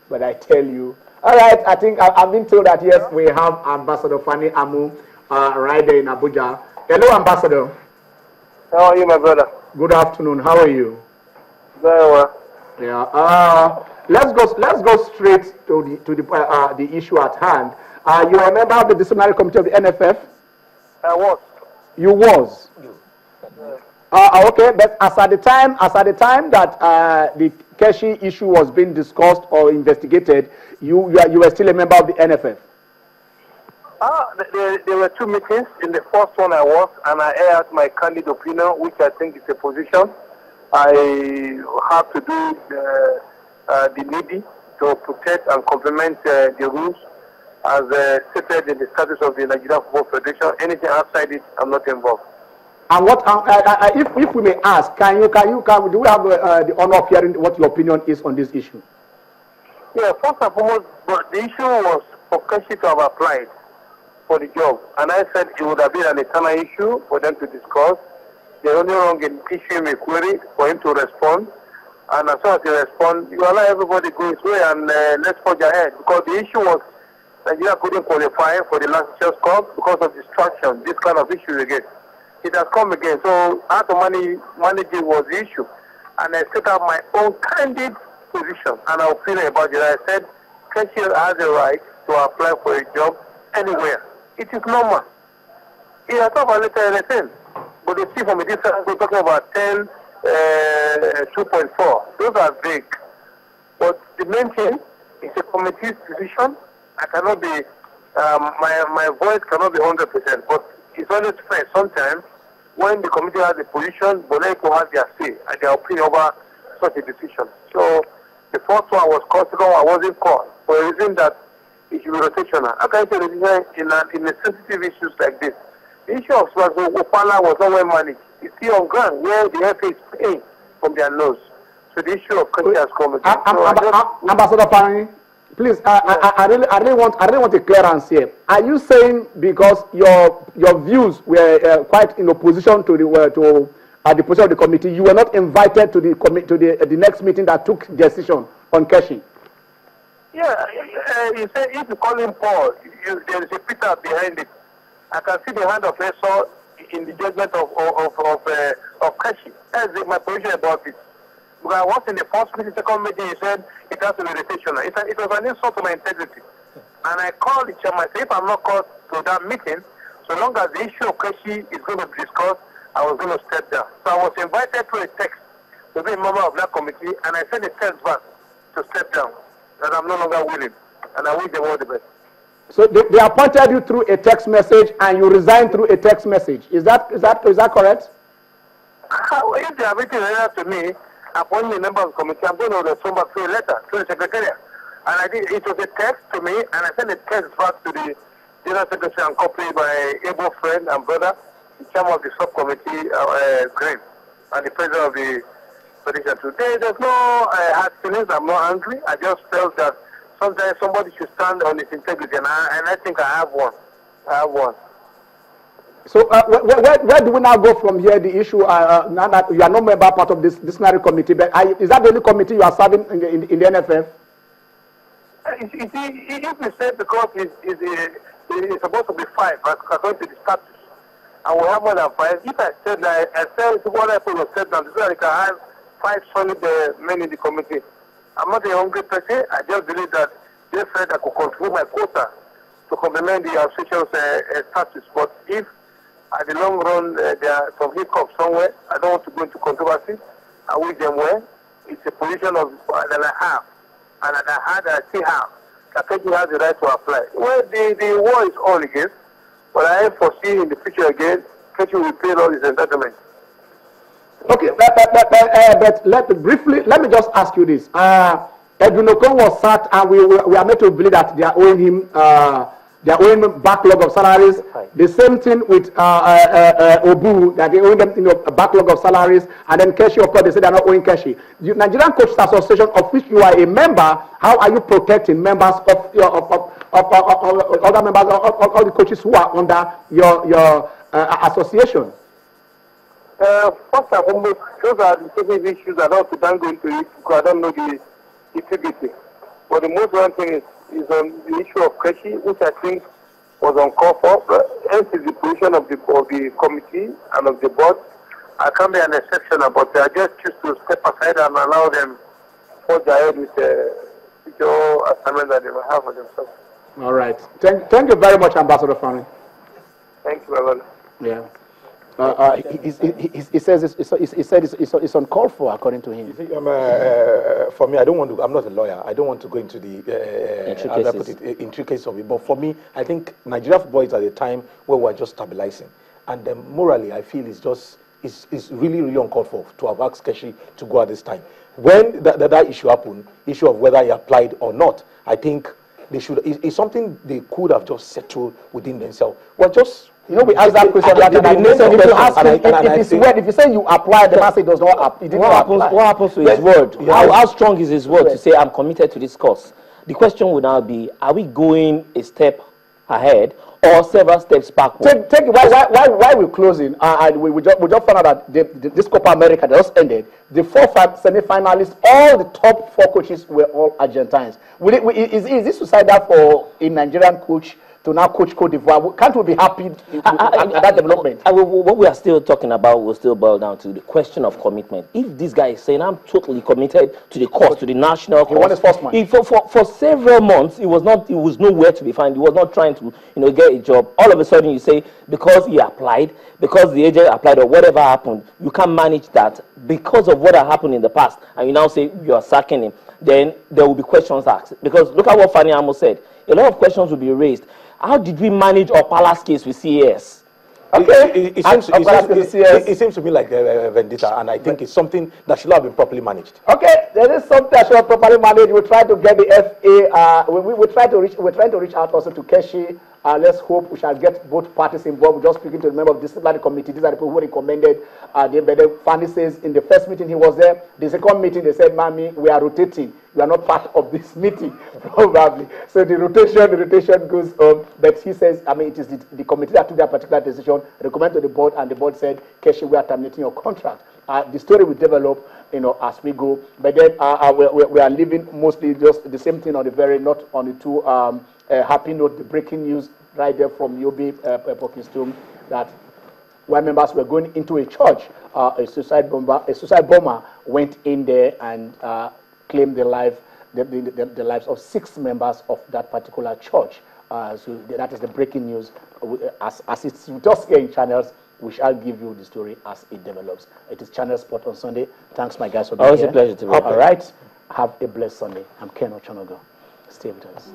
But I tell you, all right, I think I've been told that, yes, we have Ambassador Fanny Amu right there in Abuja. Hello, Ambassador. How are you, my brother? Good afternoon. How are you? Very well. Yeah. Let's go straight to the issue at hand. You are a member of the disciplinary committee of the NFF? I was. You was. Okay, but as at the time that the Keshi issue was being discussed or investigated, you were still a member of the NFF. There were two meetings. In the first one I was, and I aired my candid opinion, which I think is a position I have to do the needy to protect and complement the rules as stated in the status of the Nigerian Football Federation. Anything outside it, I'm not involved. And what, if we may ask, do we have the honor of hearing what your opinion is on this issue? Yeah, first and foremost, but the issue was for Keshi to have applied for the job, and I said it would have been an eternal issue for them to discuss. They're only wrong in issuing a query for him to respond, and as soon as he responds, you allow everybody go his way and let's forge ahead, because the issue was Nigeria couldn't qualify for the last Nations Cup because of distraction. This kind of issue again. It has come again, so how to manage it was the issue. And I set up my own candid position and our opinion about it. I said, Keshi has the right to apply for a job anywhere. It is normal. He has not violated anything. But they see from a distance, we're talking about 10, 2.4. Those are vague. But the main thing is a committee's decision. I cannot be, my voice cannot be 100%, but it's always fair sometimes when the committee has a position, but they will have their say and their opinion over such a decision. So the first one was called, second one wasn't called for a reason that it should be rotational. How can you say decision in a sensitive issues like this? The issue of Opala was not well managed. It's still on ground where the FA is paying from their nose. So the issue of country has come again. Ambassador Pani, please, I really want a clearance here. Are you saying because your views were quite in opposition to the position of the committee, you were not invited to the next meeting that took decision on Keshi? Yeah, you say if you call him Paul, there is a Peter behind it. I can see the hand of Esau in the judgment of Keshi. That's my position about it. Because I was in the first meeting, second meeting, he said it has to be rotational. It was an insult to my integrity. And I called the chairman. I said, if I'm not called to that meeting, so long as the issue of Keshi is going to be discussed, I was going to step down. So I was invited to a text to be a member of that committee, and I sent a text back to step down, that I'm no longer willing. And I wish them all the best. So they appointed you through a text message, and you resigned through a text message. Is that correct? If they are written a letter to me, appointing a member of the committee, I'm going to respond back through a letter to the secretariat. And it was a text to me, and I sent a text back to the General Secretary and accompanied by my able friend and brother, the chairman of the subcommittee, Graham, and the president of the Federation. Today, there's no hard feelings. I'm not angry. I just felt that sometimes somebody should stand on his integrity, and I think I have one. So where do we now go from here? The issue, now that you are no member part of this disciplinary committee, but is that the only committee you are serving in the NFF? You see, if we say because it's supposed to be 5, according to the status, and we have more than 5, if I said that, I said what I put was said down, so I can have 5 solid men in the committee. I'm not a hungry person. I just believe that they said I could control my quota to complement the association's status. But if at the long run there are some hiccups somewhere, I don't want to go into controversy. I wish them well. It's a position of that I have, and that I still have. Keshi has the right to apply. Well, the war is on again, but I foresee in the future again, Keshi will pay all his entitlements. Okay, but let me just ask you this. Edwin Okon was sacked, and we are made to believe that they are owing him backlog of salaries. The same thing with Obu, that they owe them a backlog of salaries, and then Keshi, of course, they say they are not owing Keshi. The Nigerian Coaches Association, of which you are a member, how are you protecting members of other members, all the coaches who are under your association? First and foremost, those are the technical issues that I don't go into it because I don't know the integrity. But the most important thing is on the issue of Keshi, which I think was uncalled for. Hence is the position of the committee and of the board. I can't be an exception, but I just choose to step aside and allow them forge ahead with the future assignment that they will have for themselves. All right. Thank you very much, Ambassador Fanny. Thank you, my brother. Yeah. He says it's uncalled for, according to him. You see, for me, I don't want to. I'm not a lawyer. I don't want to go into the intricacies of it. But for me, I think Nigeria football is at a time where we're just stabilizing, and morally, I feel it's really uncalled for to have asked Keshi to go at this time. When that issue happened, issue of whether he applied or not, I think they should. It's something they could have just settled within themselves. Well, just. We asked that question. If you say you apply, the man say does not apply. What happens to his word? How strong is his word to say I'm committed to this cause? The question would now be: are we going a step ahead or several steps backward? Why we're closing? We just found out that this Copa America that just ended. The 4 semi-finalists, all the top 4 coaches were all Argentines. Is this suicidal for a Nigerian coach to now coach Cote d'Ivoire? Can't we be happy at that development? What we are still talking about will still boil down to the question of commitment. If this guy is saying, I'm totally committed to the cause, to the national cause. He won his first man. For several months, it was nowhere to be found. He was not trying to get a job. All of a sudden, you say, because he applied, because the agent applied, or whatever happened, you can't manage that because of what had happened in the past, and you now say you are sacking him. Then there will be questions asked. Because look at what Fanny Amos said. A lot of questions will be raised. How did we manage Opala's case with CAS? Okay. It seems to me like a vendetta, and I think it's something that should have been properly managed. Okay, there is something that should have been properly managed. We try to get the FA. We're trying to reach out also to Keshi. Let's hope we shall get both parties involved. We're just speaking to the member of the disciplinary committee. These are the people who recommended. Fanny says in the first meeting he was there. The second meeting they said, "Mami, we are rotating. You are not part of this meeting," probably. So the rotation goes on. But he says, it is the committee that took that particular decision, recommended to the board, and the board said, "Keshi, we are terminating your contract." The story will develop, as we go. But then we are leaving mostly just the same thing on the very, not on the two happy note. The breaking news right there from Yobe Pokistum that while members were going into a church, a suicide bomber went in there and claimed the lives of 6 members of that particular church. So that is the breaking news. As it's just here in channels, we shall give you the story as it develops. It is Channel Sport on Sunday. Thanks, my guys, for being here. Always a pleasure to be here. All right. Have a blessed Sunday. I'm Ken Ochonogo. Stay with us.